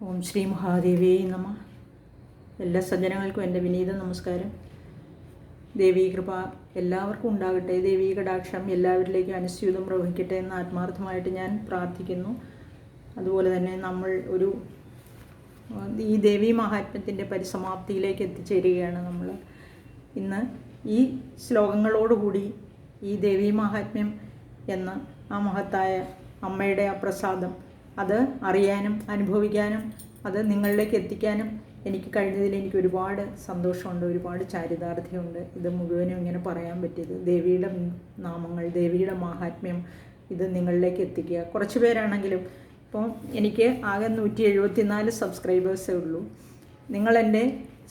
ഓം ശ്രീ മഹാദേവി നമ. എല്ലാ സജ്ജനങ്ങൾക്കും എൻ്റെ വിനീത നമസ്കാരം. ദേവീ കൃപ എല്ലാവർക്കും ഉണ്ടാകട്ടെ. ദേവീ കടാക്ഷം എല്ലാവരിലേക്കും അനുസ്യൂതം പ്രവഹിക്കട്ടെ എന്ന് ആത്മാർത്ഥമായിട്ട് ഞാൻ പ്രാർത്ഥിക്കുന്നു. അതുപോലെ തന്നെ നമ്മൾ ഈ ദേവീ മഹാത്മ്യത്തിൻ്റെ പരിസമാപ്തിയിലേക്ക് എത്തിച്ചേരുകയാണ്. നമ്മൾ ഇന്ന് ഈ ശ്ലോകങ്ങളോടുകൂടി ഈ ദേവീ മഹാത്മ്യം എന്ന ആ മഹത്തായ അമ്മയുടെ ആ പ്രസാദം അത് അറിയാനും അനുഭവിക്കാനും അത് നിങ്ങളിലേക്ക് എത്തിക്കാനും എനിക്ക് കഴിഞ്ഞതിൽ എനിക്ക് ഒരുപാട് സന്തോഷമുണ്ട്, ഒരുപാട് ചാരിതാർത്ഥ്യമുണ്ട്. ഇത് മുഴുവനും ഇങ്ങനെ പറയാൻ പറ്റിയത് ദേവിയുടെ നാമങ്ങൾ, ദേവിയുടെ മാഹാത്മ്യം ഇത് നിങ്ങളിലേക്ക് എത്തിക്കുക. കുറച്ച് പേരാണെങ്കിലും ഇപ്പോൾ എനിക്ക് ആകെ 174 സബ്സ്ക്രൈബേഴ്സേ ഉള്ളൂ. നിങ്ങളെൻ്റെ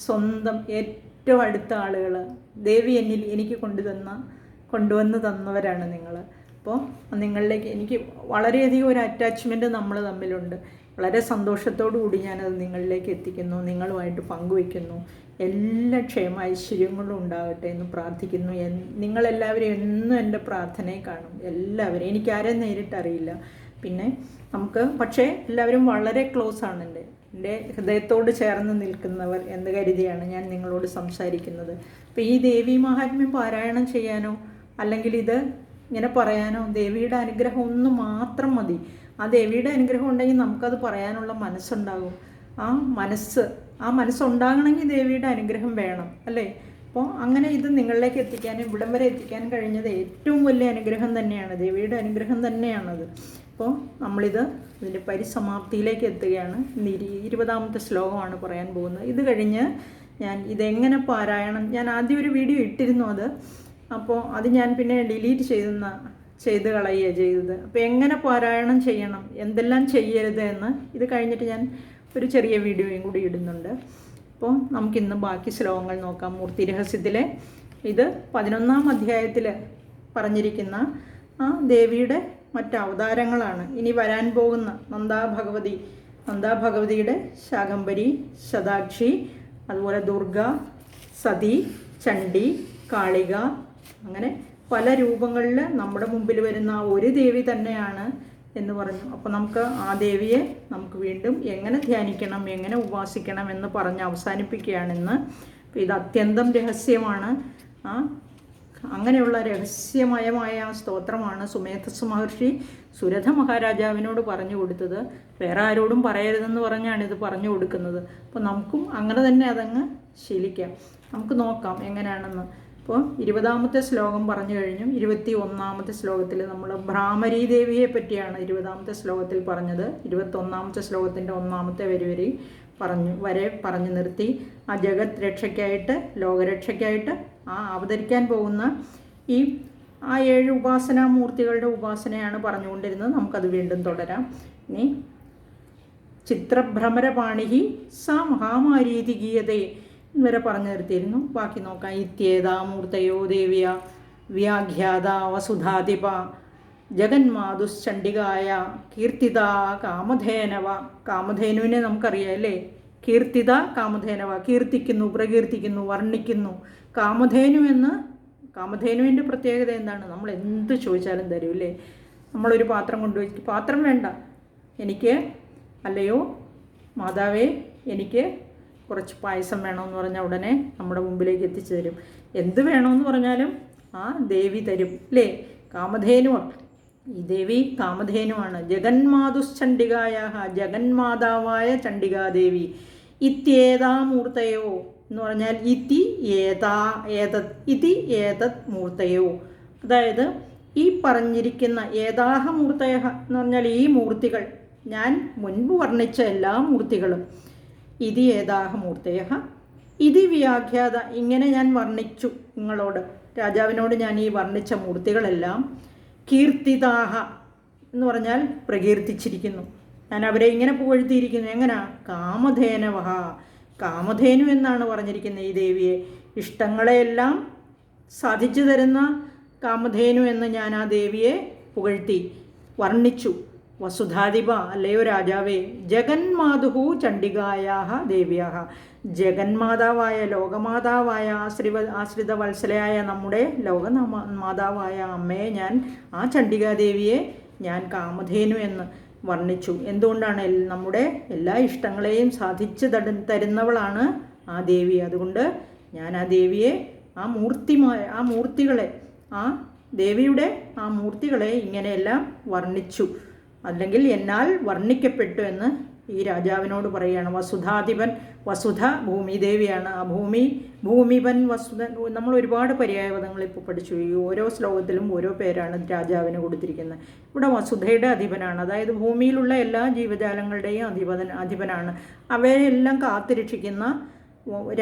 സ്വന്തം ഏറ്റവും അടുത്ത ആളുകൾ. ദേവി എനിക്ക് കൊണ്ടുവന്ന് തന്നവരാണ് നിങ്ങൾ. അപ്പോൾ നിങ്ങളിലേക്ക് എനിക്ക് വളരെയധികം ഒരു അറ്റാച്ച്മെൻറ്റ് നമ്മൾ തമ്മിലുണ്ട്. വളരെ സന്തോഷത്തോടു കൂടി ഞാനത് നിങ്ങളിലേക്ക് എത്തിക്കുന്നു, നിങ്ങളുമായിട്ട് പങ്കുവയ്ക്കുന്നു. എല്ലാ ക്ഷേമ ഐശ്വര്യങ്ങളും ഉണ്ടാകട്ടെ എന്ന് പ്രാർത്ഥിക്കുന്നു. നിങ്ങളെല്ലാവരും എന്നും എൻ്റെ പ്രാർത്ഥനയെ കാണും. എല്ലാവരും, എനിക്കാരെയും നേരിട്ടറിയില്ല. പിന്നെ പക്ഷേ എല്ലാവരും വളരെ ക്ലോസ് ആണ്. എൻ്റെ ഹൃദയത്തോട് ചേർന്ന് നിൽക്കുന്നവർ എന്ന് കരുതിയാണ് ഞാൻ നിങ്ങളോട് സംസാരിക്കുന്നത്. അപ്പോൾ ഈ ദേവീ മഹാത്മ്യം പാരായണം ചെയ്യാനോ അല്ലെങ്കിൽ ഇത് ഇങ്ങനെ പറയാനോ ദേവിയുടെ അനുഗ്രഹം ഒന്ന് മാത്രം മതി. ആ ദേവിയുടെ അനുഗ്രഹം ഉണ്ടെങ്കിൽ നമുക്കത് പറയാനുള്ള മനസ്സുണ്ടാകും. ആ മനസ്സുണ്ടാകണമെങ്കിൽ ദേവിയുടെ അനുഗ്രഹം വേണം, അല്ലേ? അപ്പോൾ അങ്ങനെ ഇത് നിങ്ങളിലേക്ക് എത്തിക്കാനും ഇവിടം വരെ എത്തിക്കാനും കഴിഞ്ഞത് ഏറ്റവും വലിയ അനുഗ്രഹം തന്നെയാണ്, ദേവിയുടെ അനുഗ്രഹം തന്നെയാണത്. അപ്പോൾ ഇതിൻ്റെ പരിസമാപ്തിയിലേക്ക് എത്തുകയാണ്. 20ാമത്തെ ശ്ലോകമാണ് പറയാൻ പോകുന്നത്. ഇത് കഴിഞ്ഞ് ഞാൻ ഇതെങ്ങനെ പാരായണം, ഞാൻ ആദ്യം ഒരു വീഡിയോ ഇട്ടിരുന്നു, അപ്പോൾ അത് ഞാൻ പിന്നെ ഡിലീറ്റ് ചെയ്ത് കളയുക ചെയ്തത്. അപ്പോൾ എങ്ങനെ പാരായണം ചെയ്യണം, എന്തെല്ലാം ചെയ്യരുത് എന്ന് ഇത് കഴിഞ്ഞിട്ട് ഞാൻ ഒരു ചെറിയ വീഡിയോയും കൂടി ഇടുന്നുണ്ട്. അപ്പോൾ നമുക്കിന്ന് ബാക്കി ശ്ലോകങ്ങൾ നോക്കാം. മൂർത്തി രഹസ്യത്തിലെ ഇത് 11ാം അധ്യായത്തിൽ പറഞ്ഞിരിക്കുന്ന ആ ദേവിയുടെ മറ്റ് അവതാരങ്ങളാണ്. ഇനി വരാൻ പോകുന്ന നന്ദാഭഗവതിയുടെ ശാകംഭരി, ശതാക്ഷി, അതുപോലെ ദുർഗ, സതി, ചണ്ഡി, കാളിക, അങ്ങനെ പല രൂപങ്ങളിൽ നമ്മുടെ മുമ്പിൽ വരുന്ന ഒരു ദേവി തന്നെയാണ് എന്ന് പറഞ്ഞു. അപ്പോൾ നമുക്ക് ആ ദേവിയെ നമുക്ക് വീണ്ടും എങ്ങനെ ധ്യാനിക്കണം, എങ്ങനെ ഉപാസിക്കണം എന്ന് പറഞ്ഞ് അവസാനിപ്പിക്കുകയാണെന്ന്. അപ്പോൾ ഇത് അത്യന്തം രഹസ്യമാണ്. അങ്ങനെയുള്ള രഹസ്യമയമായ സ്തോത്രമാണ് സുമേധസ് മഹർഷി സുരഥ മഹാരാജാവിനോട് പറഞ്ഞു കൊടുത്തത്. വേറെ ആരോടും പറയരുതെന്ന് പറഞ്ഞാണ് ഇത് പറഞ്ഞു കൊടുക്കുന്നത്. അപ്പോൾ നമുക്കും അങ്ങനെ തന്നെ അതങ്ങ് ശീലിക്കാം. നമുക്ക് നോക്കാം എങ്ങനെയാണെന്ന്. അപ്പോൾ 20ാമത്തെ ശ്ലോകം പറഞ്ഞു കഴിഞ്ഞു. 21ാമത്തെ ശ്ലോകത്തിൽ നമ്മൾ ഭ്രാമരീ ദേവിയെ പറ്റിയാണ് 20ാമത്തെ ശ്ലോകത്തിൽ പറഞ്ഞത്. 21ാമത്തെ ശ്ലോകത്തിൻ്റെ 1ാമത്തെ വരി പറഞ്ഞു നിർത്തി. ആ ജഗത് രക്ഷയ്ക്കായിട്ട്, ലോകരക്ഷയ്ക്കായിട്ട് അവതരിക്കാൻ പോകുന്ന ആ 7 ഉപാസനാമൂർത്തികളുടെ ഉപാസനയാണ് പറഞ്ഞുകൊണ്ടിരുന്നത്. നമുക്കത് വീണ്ടും തുടരാം. ഇനി ചിത്രഭ്രമരപാണിഹി സാ മഹാമാരീതി ഗീയതേ വരെ പറഞ്ഞു നിർത്തിയിരുന്നു. ബാക്കി നോക്കാം. ഇത്യേതാമൂർത്തയോ ദേവിയ വ്യാഖ്യാത വസുധാധിപ ജഗന്മാതുശ്ചണ്ഡികായ കീർത്തിത കാമധേനവ. കാമധേനുവിനെ നമുക്കറിയാം, അല്ലേ? കീർത്തിത കാമധേനവ, കീർത്തിക്കുന്നു, പ്രകീർത്തിക്കുന്നു, വർണ്ണിക്കുന്നു. കാമധേനുവിൻ്റെ പ്രത്യേകത എന്താണ്? നമ്മൾ എന്ത് ചോദിച്ചാലും തരും, അല്ലേ? നമ്മളൊരു പാത്രം കൊണ്ടുപോയി, പാത്രം വേണ്ട, എനിക്ക്, അല്ലയോ മാതാവേ എനിക്ക് കുറച്ച് പായസം വേണമെന്ന് പറഞ്ഞാൽ ഉടനെ നമ്മുടെ മുമ്പിലേക്ക് എത്തിച്ചു തരും. എന്ത് വേണമെന്ന് പറഞ്ഞാലും ആ ദേവി തരും, അല്ലേ? കാമധേനുവാണ് ഈ ദേവി, കാമധേനുവാണ്. ജഗന്മാതുശ്ചണ്ഡികായ, ജഗന്മാതാവായ ചണ്ഡികാദേവി. ഇത്യേതാമൂർത്തയോ എന്ന് പറഞ്ഞാൽ ഏതത് മൂർത്തയോ, അതായത് ഈ പറഞ്ഞിരിക്കുന്ന ഏതാഹമൂർത്തയ എന്ന് പറഞ്ഞാൽ ഈ മൂർത്തികൾ, ഞാൻ മുൻപ് വർണ്ണിച്ച എല്ലാ മൂർത്തികളും. ഇതി ഏതാഹമൂർത്തയ ഇതി വ്യാഖ്യാത, ഇങ്ങനെ ഞാൻ വർണ്ണിച്ചു നിങ്ങളോട്, രാജാവിനോട് ഞാൻ ഈ വർണ്ണിച്ച മൂർത്തികളെല്ലാം കീർത്തിതാഹ എന്ന് പറഞ്ഞാൽ പ്രകീർത്തിച്ചിരിക്കുന്നു. ഞാൻ അവരെ ഇങ്ങനെ പുകഴ്ത്തിയിരിക്കുന്നു. എങ്ങനാ? കാമധേനവഹ, കാമധേനു എന്നാണ് പറഞ്ഞിരിക്കുന്നത് ഈ ദേവിയെ. ഇഷ്ടങ്ങളെയെല്ലാം സാധിച്ചു തരുന്ന കാമധേനു എന്ന് ഞാൻ ആ ദേവിയെ പുകഴ്ത്തി വർണ്ണിച്ചു. വസുധാധിപ, അല്ലയോ രാജാവേ, ജഗന്മാതുഹു ചണ്ഡികായാഹ ദേവ്യാഹ, ജഗന്മാതാവായ, ലോകമാതാവായ, ആശ്രിത വത്സലയായ നമ്മുടെ ലോകമാതാവായ അമ്മയെ ഞാൻ, ആ ചണ്ഡികാദേവിയെ ഞാൻ കാമധേനു എന്ന് വർണ്ണിച്ചു. എന്തുകൊണ്ടാണ്? നമ്മുടെ എല്ലാ ഇഷ്ടങ്ങളെയും സാധിച്ചു തരുന്നവളാണ് ആ ദേവി. അതുകൊണ്ട് ഞാൻ ആ ദേവിയെ, ആ മൂർത്തികളെ, ആ ദേവിയുടെ ആ മൂർത്തികളെ ഇങ്ങനെയെല്ലാം വർണ്ണിച്ചു, അല്ലെങ്കിൽ എന്നാൽ വർണ്ണിക്കപ്പെട്ടു എന്ന് ഈ രാജാവിനോട് പറയുകയാണ്. വസുധ ഭൂമിദേവിയാണ്. ആ ഭൂമിപൻ വസുധൻ, നമ്മൾ ഒരുപാട് പര്യായപദങ്ങൾ ഇപ്പോൾ പഠിച്ചു. ഈ ഓരോ ശ്ലോകത്തിലും ഓരോ പേരാണ് രാജാവിന് കൊടുത്തിരിക്കുന്നത്. ഇവിടെ വസുധയുടെ അധിപനാണ്, അതായത് ഭൂമിയിലുള്ള എല്ലാ ജീവജാലങ്ങളുടെയും അധിപനാണ്. അവയെല്ലാം കാത്തുരക്ഷിക്കുന്ന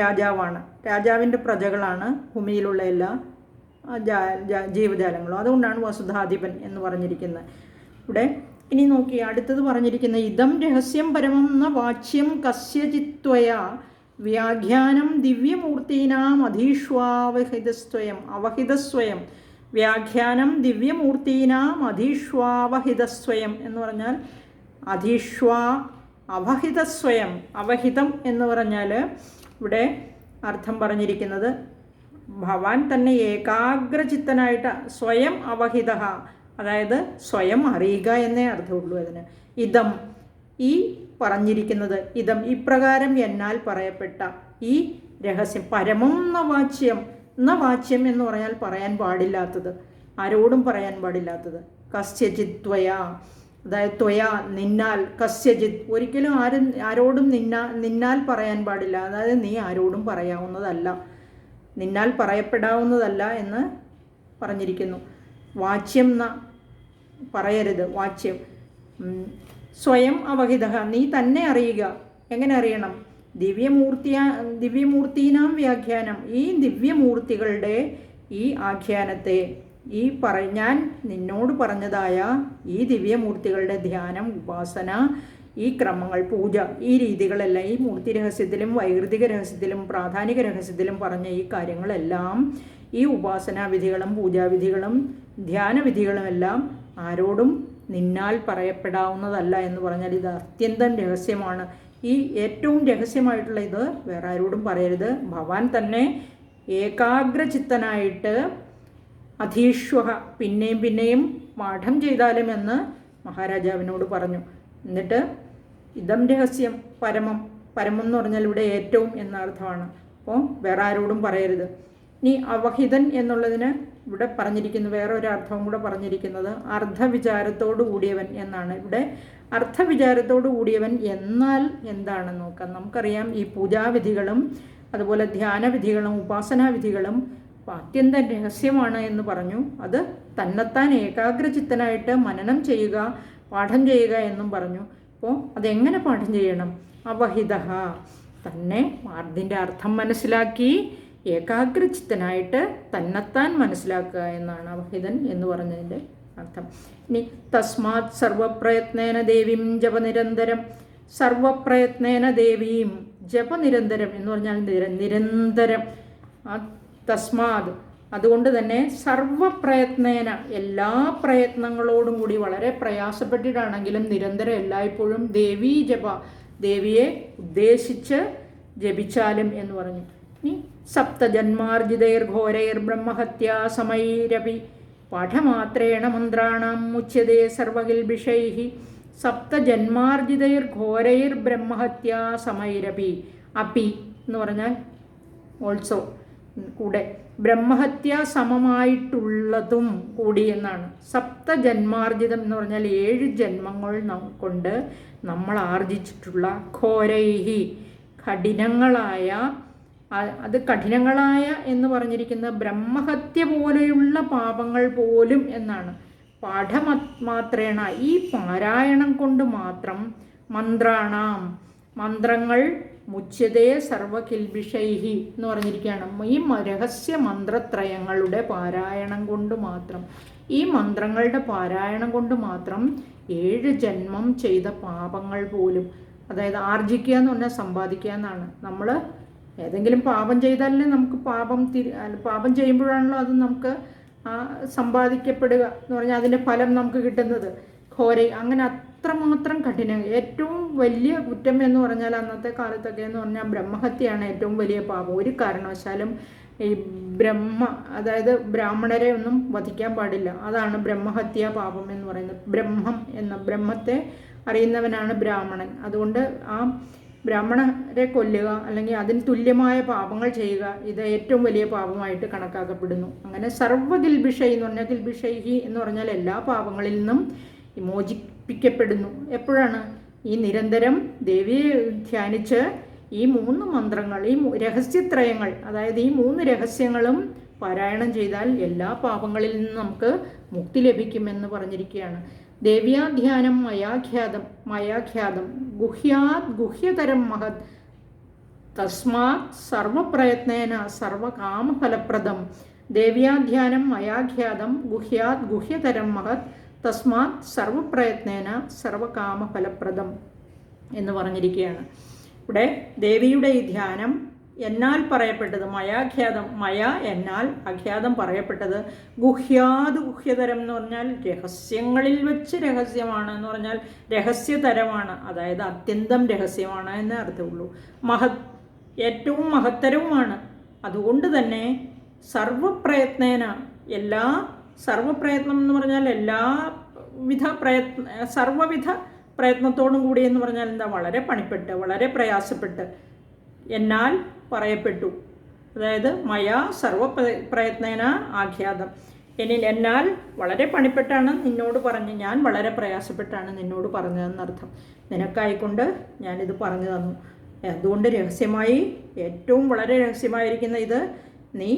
രാജാവാണ്. രാജാവിൻ്റെ പ്രജകളാണ് ഭൂമിയിലുള്ള എല്ലാ ജീവജാലങ്ങളും. അതുകൊണ്ടാണ് വസുധാധിപൻ എന്ന് പറഞ്ഞിരിക്കുന്നത്. ഇവിടെ ഇനി നോക്കി അടുത്തത് പറഞ്ഞിരിക്കുന്ന ഇതം രഹസ്യം പരമം ന വാച്യം കസ്യചിത്വയ വ്യാഖ്യാനം ദിവ്യമൂർത്തീനാം അവഹിതസ്വയം വ്യാഖ്യാനം ദിവ്യമൂർത്തീനാം അധീഷ്വാവഹിതസ്വയം എന്ന് പറഞ്ഞാൽ അവഹിതസ്വയം. അവഹിതം എന്ന് പറഞ്ഞാൽ ഇവിടെ അർത്ഥം പറഞ്ഞിരിക്കുന്നത് ഭഗവാൻ തന്നെ ഏകാഗ്രചിത്തനായിട്ട് സ്വയം അവഹിത, അതായത് സ്വയം അറിയുക എന്നേ അർത്ഥമുള്ളൂ അതിന്. ഇതം, ഈ പറഞ്ഞിരിക്കുന്നത്, ഇതം ഇപ്രകാരം എന്നാൽ പറയപ്പെട്ട ഈ രഹസ്യം, പരമം വാച്യം എന്ന് പറഞ്ഞാൽ പറയാൻ പാടില്ലാത്തത്, ആരോടും പറയാൻ പാടില്ലാത്തത്. കസ്യചിത് ത്വയാ, അതായത് ത്വയാ നിന്നാൽ, കസ്യചിത് ഒരിക്കലും ആരോടും നിന്നാൽ പറയാൻ പാടില്ല, അതായത് നീ ആരോടും പറയാവുന്നതല്ല, നിന്നാൽ പറയപ്പെടാവുന്നതല്ല എന്ന് പറഞ്ഞിരിക്കുന്നു. വാച്യം പറയരുത്, വാച്യം. സ്വയം അവഹിത, നീ തന്നെ അറിയുക. എങ്ങനെ അറിയണം? ദിവ്യമൂർത്തീനാം വ്യാഖ്യാനം, ഈ ദിവ്യമൂർത്തികളുടെ ഈ ആഖ്യാനത്തെ, ഞാൻ നിന്നോട് പറഞ്ഞതായ ഈ ദിവ്യമൂർത്തികളുടെ ധ്യാനം, ഉപാസന, ഈ ക്രമങ്ങൾ, പൂജ, ഈ രീതികളെല്ലാം ഈ മൂർത്തി രഹസ്യത്തിലും വൈകൃതിക രഹസ്യത്തിലും പ്രാധാനിക രഹസ്യത്തിലും പറഞ്ഞ ഈ കാര്യങ്ങളെല്ലാം, ഈ ഉപാസനാവിധികളും പൂജാവിധികളും ധ്യാനവിധികളുമെല്ലാം ആരോടും നിന്നാൽ പറയപ്പെടാവുന്നതല്ല എന്ന് പറഞ്ഞാൽ ഇത് അത്യന്തം രഹസ്യമാണ്. ഈ ഏറ്റവും രഹസ്യമായിട്ടുള്ള ഇത് വേറെ ആരോടും പറയരുത്. ഭഗവാൻ തന്നെ ഏകാഗ്രചിത്തനായിട്ട് അധീഷ്വഹ, പിന്നെയും പാഠം ചെയ്താലും എന്ന് മഹാരാജാവിനോട് പറഞ്ഞു. എന്നിട്ട് ഇതം രഹസ്യം പരമം എന്ന് പറഞ്ഞാൽ ഇവിടെ ഏറ്റവും എന്ന അർത്ഥമാണ്. അപ്പോൾ വേറെ ആരോടും പറയരുത്. ഇനി അവഹിതൻ എന്നുള്ളതിന് ഇവിടെ പറഞ്ഞിരിക്കുന്നു വേറൊരു അർത്ഥവും കൂടെ പറഞ്ഞിരിക്കുന്നത് അർദ്ധവിചാരത്തോടു കൂടിയവൻ എന്നാണ്. ഇവിടെ അർത്ഥവിചാരത്തോടു കൂടിയവൻ എന്നാൽ എന്താണെന്ന് നോക്കാം. നമുക്കറിയാം ഈ പൂജാവിധികളും അതുപോലെ ധ്യാനവിധികളും ഉപാസനാവിധികളും അത്യന്തം രഹസ്യമാണ് എന്ന് പറഞ്ഞു. അത് തന്നെത്താൻ ഏകാഗ്രചിത്തനായിട്ട് മനനം ചെയ്യുക, പാഠം ചെയ്യുക എന്നും പറഞ്ഞു. അപ്പോൾ അതെങ്ങനെ പാഠം ചെയ്യണം? അവഹിത, തന്നെ അതിൻ്റെ അർത്ഥം മനസ്സിലാക്കി ഏകാഗ്രചിത്തനായിട്ട് തന്നെത്താൻ മനസ്സിലാക്കുക എന്നാണ് അവഹിതൻ എന്ന് പറഞ്ഞതിൻ്റെ അർത്ഥം. ഇനി തസ്മാത് സർവപ്രയത്നേന ദേവീം ജപനിരന്തരം, സർവപ്രയത്നേന ദേവീം ജപനിരന്തരം എന്ന് പറഞ്ഞാൽ നിരന്തരം. തസ്മാത് അതുകൊണ്ട് തന്നെ സർവപ്രയത്നേന എല്ലാ പ്രയത്നങ്ങളോടും കൂടി വളരെ പ്രയാസപ്പെട്ടിട്ടാണെങ്കിലും നിരന്തരം എല്ലായ്പ്പോഴും ദേവീ ജപ, ദേവിയെ ഉദ്ദേശിച്ച് ജപിച്ചാലും എന്ന് പറഞ്ഞു. ഇനി സപ്തജന്മാർജിതൈർഘോരൈർബ്രഹ്മഹത്യാ സമൈരപി പാഠമാത്രേണ മന്ത്രാണാം മുച്യതേ സർവകിൽബിഷൈഃ. സപ്തജന്മാർജിതൈർഘോരൈർബ്രഹ്മഹത്യാ സമൈരപി, അപി എന്ന് പറഞ്ഞാൽ ഓൾസോ കൂടെ, ബ്രഹ്മഹത്യ സമമായിട്ടുള്ളതും കൂടി എന്നാണ്. സപ്തജന്മാർജിതം എന്ന് പറഞ്ഞാൽ 7 ജന്മങ്ങൾ കൊണ്ട് നമ്മൾ ആർജിച്ചിട്ടുള്ള ഘോരൈഹി കഠിനങ്ങളായ, അത് കഠിനങ്ങളായ എന്ന് പറഞ്ഞിരിക്കുന്ന ബ്രഹ്മഹത്യ പോലെയുള്ള പാപങ്ങൾ പോലും എന്നാണ്. പാഠമാത്രേണ ഈ പാരായണം കൊണ്ട് മാത്രം മന്ത്രാണാം മന്ത്രങ്ങൾ മുച്യതേ സർവകിൽബിഷൈഹി എന്ന് പറഞ്ഞിരിക്കുകയാണ്. ഈ രഹസ്യ മന്ത്രത്രയങ്ങളുടെ പാരായണം കൊണ്ട് മാത്രം, ഈ മന്ത്രങ്ങളുടെ പാരായണം കൊണ്ട് മാത്രം 7 ജന്മം ചെയ്ത പാപങ്ങൾ പോലും, അതായത് ആർജിക്കുക എന്ന് പറഞ്ഞാൽ സമ്പാദിക്കുക എന്നാണ്. നമ്മൾ ഏതെങ്കിലും പാപം ചെയ്താലേ നമുക്ക് പാപം ചെയ്യുമ്പോഴാണല്ലോ അത് നമുക്ക് സമ്പാദിക്കപ്പെടുക എന്ന് പറഞ്ഞാൽ അതിൻ്റെ ഫലം നമുക്ക് കിട്ടുന്നത്. അങ്ങനെ അത്രമാത്രം കഠിനം. ഏറ്റവും വലിയ കുറ്റം എന്ന് പറഞ്ഞാൽ അന്നത്തെ കാലത്തൊക്കെ എന്ന് പറഞ്ഞാൽ ബ്രഹ്മഹത്യയാണ് ഏറ്റവും വലിയ പാപം. ഒരു കാരണവശാലും ഈ അതായത് ബ്രാഹ്മണരെ ഒന്നും വധിക്കാൻ പാടില്ല. അതാണ് ബ്രഹ്മഹത്യാ പാപം എന്ന് പറയുന്നത്. ബ്രഹ്മത്തെ അറിയുന്നവനാണ് ബ്രാഹ്മണൻ. അതുകൊണ്ട് ആ ബ്രാഹ്മണരെ കൊല്ലുക അല്ലെങ്കിൽ അതിന് തുല്യമായ പാപങ്ങൾ ചെയ്യുക ഇത് ഏറ്റവും വലിയ പാപമായിട്ട് കണക്കാക്കപ്പെടുന്നു. അങ്ങനെ സർവ്വകിൽബിഷൈ എന്ന് പറഞ്ഞാൽ കിൽബിഷൈഹി എന്ന് പറഞ്ഞാൽ എല്ലാ പാപങ്ങളിൽ നിന്നും മോചിപ്പിക്കപ്പെടുന്നു. എപ്പോഴാണ്? ഈ നിരന്തരം ദേവിയെ ധ്യാനിച്ച് ഈ 3 മന്ത്രങ്ങൾ, ഈ രഹസ്യത്രയങ്ങൾ, അതായത് ഈ 3 രഹസ്യങ്ങളും പാരായണം ചെയ്താൽ എല്ലാ പാപങ്ങളിൽ നിന്നും നമുക്ക് മുക്തി ലഭിക്കുമെന്ന് പറഞ്ഞിരിക്കുകയാണ്. ദേവ്യാധ്യാനം മയാഖ്യാതം ഗുഹ്യതരം മഹത് തസ്മാത് സർവപ്രയത്നേന സർവകാമഫലപ്രദം. ദേവ്യാധ്യാനം മയാഖ്യാതം ഗുഹ്യതരം മഹത് തസ്മാത് സർവപ്രയത്നേന സർവകാമഫലപ്രദം എന്ന് പറഞ്ഞിരിക്കുകയാണ്. ഇവിടെ ദേവിയുടെ ഈ ധ്യാനം എന്നാൽ പറയപ്പെട്ടത് മയാഖ്യാതം, എന്നാൽ അഖ്യാതം പറയപ്പെട്ടത് ഗുഹ്യതരം എന്ന് പറഞ്ഞാൽ രഹസ്യങ്ങളിൽ വെച്ച് രഹസ്യമാണ് എന്ന് പറഞ്ഞാൽ രഹസ്യതരമാണ്, അതായത് അത്യന്തം രഹസ്യമാണ് എന്നേ അർത്ഥമുള്ളൂ. ഏറ്റവും മഹത്തരവുമാണ്. അതുകൊണ്ട് തന്നെ സർവപ്രയത്നേന സർവപ്രയത്നം എന്ന് പറഞ്ഞാൽ സർവവിധ പ്രയത്നത്തോടും കൂടി എന്ന് പറഞ്ഞാൽ എന്താ? വളരെ പണിപ്പെട്ട്, വളരെ പ്രയാസപ്പെട്ട് എന്നാൽ പറയപ്പെട്ടു. അതായത് സർവപ്രയത്നേന ആഖ്യാതം, എന്നാൽ വളരെ പണിപ്പെട്ടാണ് നിന്നോട് ഞാൻ വളരെ പ്രയാസപ്പെട്ടാണ് നിന്നോട് പറഞ്ഞതെന്നർത്ഥം. നിനക്കായിക്കൊണ്ട് ഞാനിത് പറഞ്ഞു തന്നു. അതുകൊണ്ട് രഹസ്യമായി, ഏറ്റവും വളരെ രഹസ്യമായിരിക്കുന്ന ഇത് നീ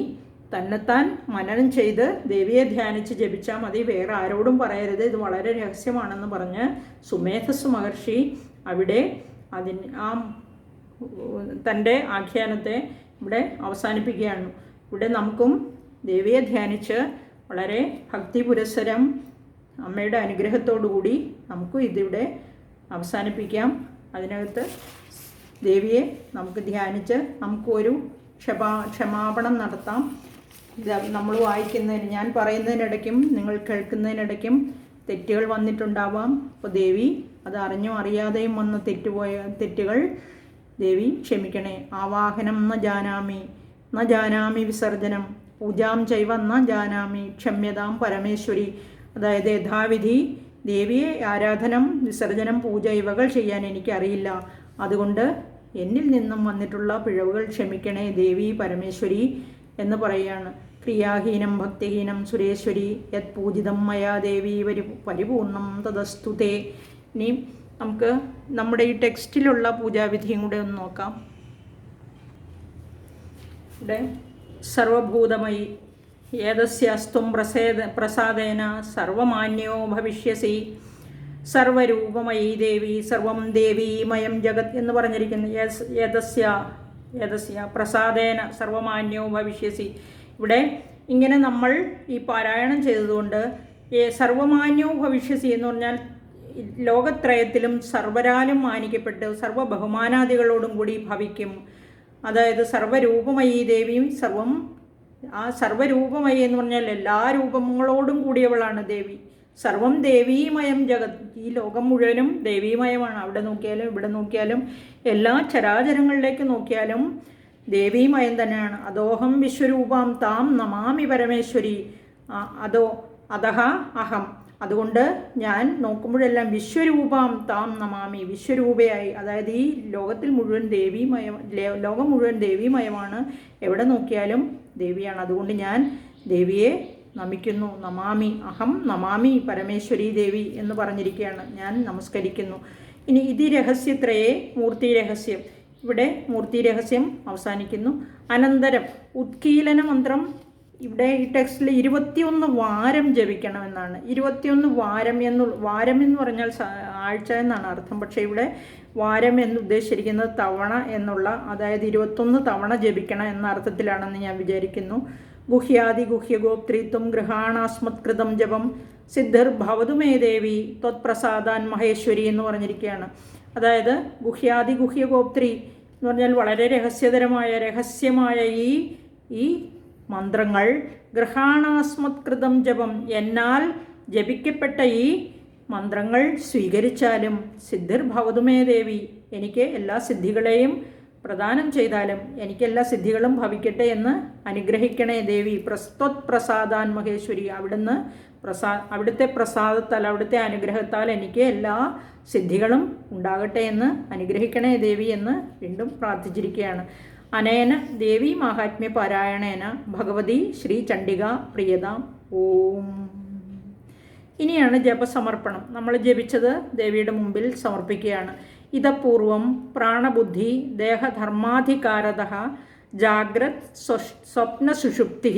തന്നെത്താൻ മനനം ചെയ്ത് ദേവിയെ ധ്യാനിച്ച് ജപിച്ചാൽ മതി, വേറെ ആരോടും പറയരുത്, ഇത് വളരെ രഹസ്യമാണെന്ന് പറഞ്ഞ് സുമേധസ് മഹർഷി അവിടെ തൻ്റെ ആഖ്യാനത്തെ ഇവിടെ അവസാനിപ്പിക്കുകയാണ്. ഇവിടെ നമുക്കും ദേവിയെ ധ്യാനിച്ച് വളരെ ഭക്തി പുരസ്സരം അമ്മയുടെ അനുഗ്രഹത്തോടുകൂടി നമുക്കും ഇതിവിടെ അവസാനിപ്പിക്കാം. അതിനകത്ത് ദേവിയെ നമുക്ക് ധ്യാനിച്ച് നമുക്കൊരു ക്ഷമാപണം നടത്താം. നമ്മൾ വായിക്കുന്നതിന്, ഞാൻ പറയുന്നതിനിടയ്ക്കും നിങ്ങൾ കേൾക്കുന്നതിനിടയ്ക്കും തെറ്റുകൾ വന്നിട്ടുണ്ടാവാം. അപ്പോൾ ദേവി അത് അറിഞ്ഞോ അറിയാതെയും വന്ന തെറ്റുകൾ ദേവി ക്ഷമിക്കണേ. ആവാഹനം ന ജാനാമി വിസർജനം പൂജാം ചൈവ ന ജാനാമി ക്ഷമ്യതാം പരമേശ്വരി. അതായത് യഥാവിധി ദേവിയെ ആരാധനം, വിസർജനം, പൂജ ഇവകൾ ചെയ്യാൻ എനിക്കറിയില്ല. അതുകൊണ്ട് എന്നിൽ നിന്നും വന്നിട്ടുള്ള പിഴവുകൾ ക്ഷമിക്കണേ ദേവി പരമേശ്വരി എന്ന് പറയുകയാണ്. ക്രിയാഹീനം ഭക്തിഹീനം സുരേശ്വരി യത് പൂജിതം മയാ ദേവി പരിപൂർണം തദസ്തുതേ. ഇനി നമുക്ക് നമ്മുടെ ഈ ടെക്സ്റ്റിലുള്ള പൂജാവിധിയും കൂടെ ഒന്ന് നോക്കാം. ഇവിടെ സർവഭൂതമയി ഏതസ്യാസ്തും പ്രസാദേന സർവമാന്യോ ഭവിഷ്യസി സർവരൂപമയി ദേവി സർവം ദേവീമയം ജഗത് എന്ന് പറഞ്ഞിരിക്കുന്നു. ഏതസ്യ പ്രസാദേന സർവമാന്യോ ഭവിഷ്യസി. ഇവിടെ ഇങ്ങനെ നമ്മൾ ഈ പാരായണം ചെയ്തതുകൊണ്ട് സർവമാന്യോ ഭവിഷ്യസി എന്ന് പറഞ്ഞാൽ ലോകത്രയത്തിലും സർവരാലും മാനിക്കപ്പെട്ട് സർവ ബഹുമാനാദികളോടും കൂടി ഭവിക്കും. അതായത് സർവരൂപമയി ദേവിയും സർവരൂപമയി എന്ന് പറഞ്ഞാൽ എല്ലാ രൂപങ്ങളോടും കൂടിയവളാണ് ദേവി. സർവം ദേവീമയം ജഗത്, ഈ ലോകം മുഴുവനും ദേവീമയമാണ്. അവിടെ നോക്കിയാലും ഇവിടെ നോക്കിയാലും എല്ലാ ചരാചരങ്ങളിലേക്ക് നോക്കിയാലും ദേവീമയം തന്നെയാണ്. അദോഹം വിശ്വരൂപാം താം നമാമി പരമേശ്വരി. അതഹ അഹം, അതുകൊണ്ട് ഞാൻ നോക്കുമ്പോഴെല്ലാം വിശ്വരൂപാം താം നമാമി, വിശ്വരൂപയായി, അതായത് ഈ ലോകം മുഴുവൻ ദേവീമയമാണ്. എവിടെ നോക്കിയാലും ദേവിയാണ്. അതുകൊണ്ട് ഞാൻ ദേവിയെ നമിക്കുന്നു. നമാമി അഹം നമാമി പരമേശ്വരി ദേവി എന്ന് പറഞ്ഞിരിക്കുകയാണ്. ഞാൻ നമസ്കരിക്കുന്നു. ഇനി ഇത് രഹസ്യത്രയേ മൂർത്തി രഹസ്യം. ഇവിടെ മൂർത്തി രഹസ്യം അവസാനിക്കുന്നു. അനന്തരം ഉത്കീലന മന്ത്രം ഇവിടെ ഈ ടെക്സ്റ്റിൽ 21 വാരം ജപിക്കണമെന്നാണ്. 21 വാരം എന്ന് പറഞ്ഞാൽ ആഴ്ച എന്നാണ് അർത്ഥം. പക്ഷേ ഇവിടെ വാരം എന്ന് ഉദ്ദേശിച്ചിരിക്കുന്നത് തവണ എന്നുള്ള, അതായത് 21 തവണ ജപിക്കണം എന്ന അർത്ഥത്തിലാണെന്ന് ഞാൻ വിചാരിക്കുന്നു. ഗുഹ്യാദി ഗുഹ്യഗോപ്ത്രീത്വം ഗൃഹാണാസ്മത്കൃതം ജപം സിദ്ധിർഭവതു മേ ദേവി ത്വത്പ്രസാദാൻ മഹേശ്വരി എന്ന് പറഞ്ഞിരിക്കുകയാണ്. അതായത് ഗുഹ്യാദി ഗുഹ്യഗോപ്ത്രി എന്ന് പറഞ്ഞാൽ വളരെ രഹസ്യമായ ഈ മന്ത്രങ്ങൾ ഗൃഹാണാസ്മത്കൃതം ജപം, എന്നാൽ ജപിക്കപ്പെട്ട ഈ മന്ത്രങ്ങൾ സ്വീകരിച്ചാലും സിദ്ധിർഭവതു മേ ദേവി, എനിക്ക് എല്ലാ സിദ്ധികളെയും പ്രദാനം ചെയ്താലും എനിക്കെല്ലാ സിദ്ധികളും ഭവിക്കട്ടെ എന്ന് അനുഗ്രഹിക്കണേ ദേവി. ത്വത്പ്രസാദാൻ മഹേശ്വരി, അവിടുന്ന് അവിടുത്തെ പ്രസാദത്താൽ, അവിടുത്തെ അനുഗ്രഹത്താൽ എനിക്ക് എല്ലാ സിദ്ധികളും ഉണ്ടാകട്ടെ എന്ന് അനുഗ്രഹിക്കണേ ദേവി എന്ന് വീണ്ടും പ്രാർത്ഥിച്ചിരിക്കുകയാണ്. അനേന ദേവി മാഹാത്മ്യ പാരായണേന ഭഗവതി ശ്രീ ചണ്ഡിക പ്രിയതാം ഓം. ഇനിയാണ് ജപസമർപ്പണം. നമ്മൾ ജപിച്ചത് ദേവിയുടെ മുമ്പിൽ സമർപ്പിക്കുകയാണ്. ഇതപൂർവം പ്രാണബുദ്ധി ദേഹധർമാധികാരത ജാഗ്രത് സ്വപ്നസുഷുപ്തി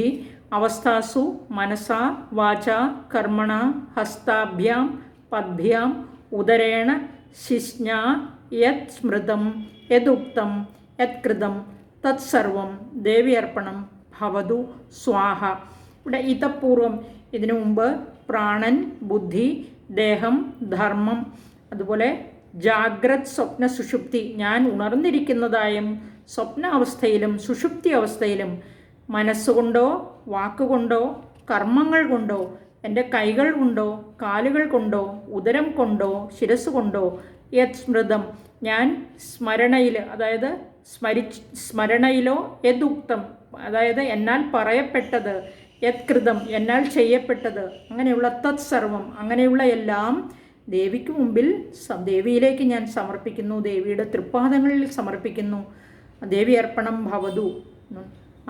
അവസ്ഥാസു മനസാ വാച കർമ്മണ ഹസ്താഭ്യാം പദ്ഭ്യാം ഉദരേണ ശിഷ്ഞാ യത് സ്മൃതം യദുക്തം യത്കൃതം തത്സർവം ദേവി അർപ്പണം ഭവതു സ്വാഹ. ഇവിടെ ഇതപൂർവം, ഇതിനു മുമ്പ് പ്രാണൻ, ബുദ്ധി, ദേഹം, ധർമ്മം, അതുപോലെ ജാഗ്രത് സ്വപ്ന സുഷുപ്തി, ഞാൻ ഉണർന്നിരിക്കുന്നതായും സ്വപ്നാവസ്ഥയിലും സുഷുപ്തി അവസ്ഥയിലും മനസ്സുകൊണ്ടോ വാക്കുകൊണ്ടോ കർമ്മങ്ങൾ കൊണ്ടോ എൻ്റെ കൈകൾ കൊണ്ടോ കാലുകൾ കൊണ്ടോ ഉദരം കൊണ്ടോ ശിരസ് കൊണ്ടോ യത് സ്മൃതം, ഞാൻ സ്മരണയിൽ, അതായത് സ്മരണയിലോ യദുക്തം, അതായത് എന്നാൽ പറയപ്പെട്ടത്, യത്കൃതം എന്നാൽ ചെയ്യപ്പെട്ടത്, അങ്ങനെയുള്ള തത്സർവം അങ്ങനെയുള്ള എല്ലാം ദേവിക്ക് മുമ്പിൽ ദേവിയിലേക്ക് ഞാൻ സമർപ്പിക്കുന്നു, ദേവിയുടെ തൃപ്പാദങ്ങളിൽ സമർപ്പിക്കുന്നു. ദേവി അർപ്പണം ഭവതു,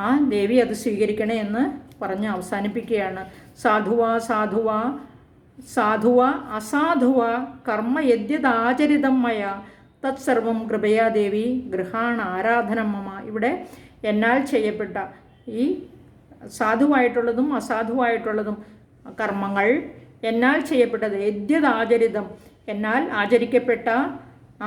ആ ദേവി അത് സ്വീകരിക്കണേ എന്ന് പറഞ്ഞ് അവസാനിപ്പിക്കുകയാണ്. സാധുവാ സാധുവാ സാധുവാ അസാധുവാ കർമ്മ യദ്യദാചരിതം മയ തത്സർവം കൃപയാ ദേവി ഗൃഹാണ ആരാധനം മമ. ഇവിടെ എന്നാൽ ചെയ്യപ്പെട്ട ഈ സാധുവായിട്ടുള്ളതും അസാധുവായിട്ടുള്ളതും കർമ്മങ്ങൾ, എന്നാൽ ചെയ്യപ്പെട്ടത്, യദ്യദാചരിതം എന്നാൽ ആചരിക്കപ്പെട്ട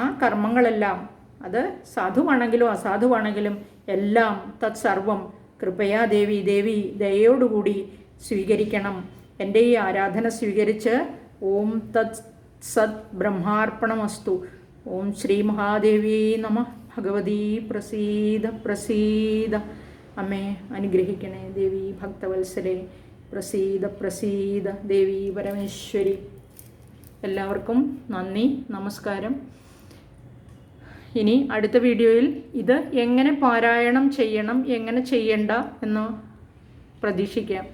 ആ കർമ്മങ്ങളെല്ലാം, അത് സാധുവാണെങ്കിലും അസാധുവാണെങ്കിലും എല്ലാം തത്സർവം കൃപയാ ദേവി, ദേവി ദയോടുകൂടി സ്വീകരിക്കണം. എൻ്റെ ഈ ആരാധന സ്വീകരിച്ച് ഓം തത് സത് ബ്രഹ്മാർപ്പണമസ്തു. ഓം ശ്രീ മഹാദേവി നമ. ഭഗവതി പ്രസീദ പ്രസീദ. അമ്മേ അനുഗ്രഹിക്കണേ ദേവി ഭക്തവത്സലേ. പ്രസീദ പ്രസീദ ദേവി പരമേശ്വരി. എല്ലാവർക്കും നന്ദി, നമസ്കാരം. ഇനി അടുത്ത വീഡിയോയിൽ ഇത് എങ്ങനെ പാരായണം ചെയ്യണം, എങ്ങനെ ചെയ്യണ്ട എന്ന് പ്രതീക്ഷിക്കാം.